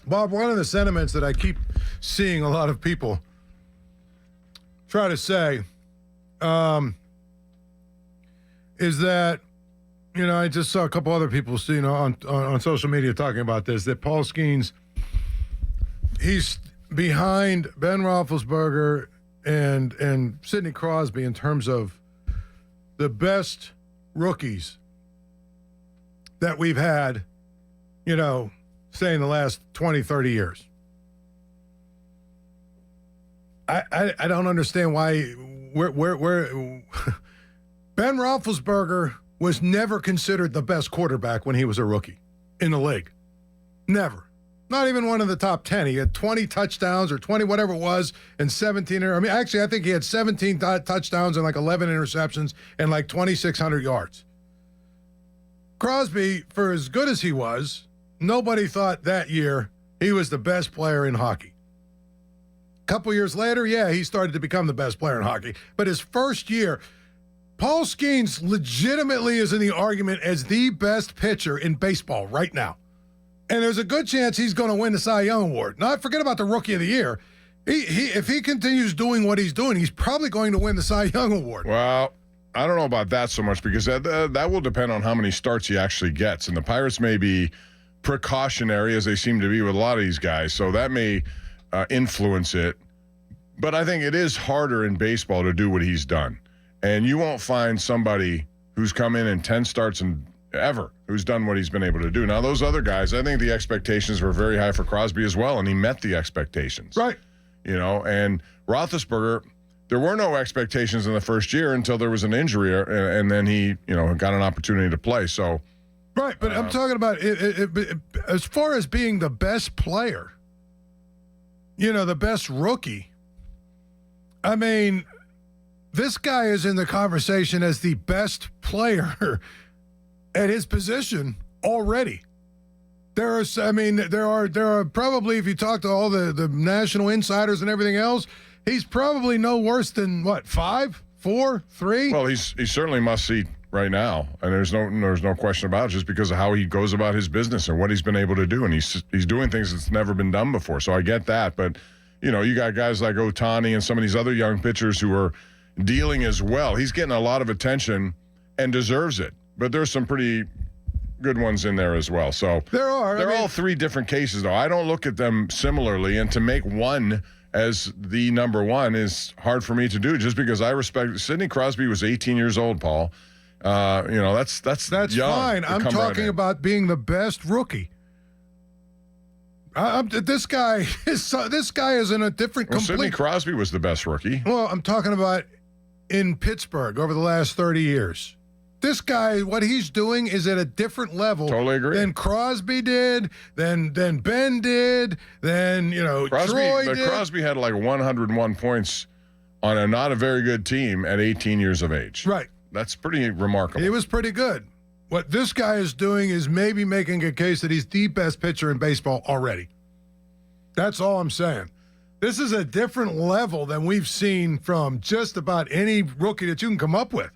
Bob, one of the sentiments that I keep seeing a lot of people try to say is that, I just saw a couple other people, on social media talking about this, that Paul Skenes, he's behind Ben Roethlisberger and Sidney Crosby in terms of the best rookies that we've had, say in the last 20, 30 years. I don't understand why where Ben Roethlisberger was never considered the best quarterback when he was a rookie in the league. Never. Not even one of the top 10. He had 20 touchdowns or 20, whatever it was, and 17. I think he had 17 touchdowns and like 11 interceptions and like 2,600 yards. Crosby, for as good as he was, nobody thought that year he was the best player in hockey. A couple years later, he started to become the best player in hockey. But his first year, Paul Skenes legitimately is in the argument as the best pitcher in baseball right now. And there's a good chance he's going to win the Cy Young Award. Not forget about the Rookie of the Year. If he continues doing what he's doing, he's probably going to win the Cy Young Award. Well, I don't know about that so much because that will depend on how many starts he actually gets. And the Pirates may be precautionary, as they seem to be with a lot of these guys, so that may influence it. But I think it is harder in baseball to do what he's done. And you won't find somebody who's come in 10 starts and ever who's done what he's been able to do. Now, those other guys, I think the expectations were very high for Crosby as well, and he met the expectations. Right. And Roethlisberger, there were no expectations in the first year until there was an injury, and then he, got an opportunity to play. So, right, but I'm talking about as far as being the best player, the best rookie. I mean, this guy is in the conversation as the best player at his position already. There are probably, if you talk to all the national insiders and everything else, he's probably no worse than 5, 4, 3. Well, he's certainly must see right now, and there's no question about it, just because of how he goes about his business and what he's been able to do, and he's doing things that's never been done before. So I get that, but you got guys like Ohtani and some of these other young pitchers who are dealing as well. He's getting a lot of attention and deserves it, but there's some pretty good ones in there as well. So there are. They're all three different cases, though. I don't look at them similarly, and to make one as the number one is hard for me to do, just because I respect. Sidney Crosby was 18 years old, Paul. That's young fine. I'm talking about being the best rookie. This guy is in a different. Sidney Crosby was the best rookie. Well, I'm talking about in Pittsburgh over the last 30 years. This guy, what he's doing is at a different level. Totally agree. Than Crosby did, than Ben did, than Troy did. Crosby had like 101 points on not a very good team at 18 years of age. Right. That's pretty remarkable. He was pretty good. What this guy is doing is maybe making a case that he's the best pitcher in baseball already. That's all I'm saying. This is a different level than we've seen from just about any rookie that you can come up with.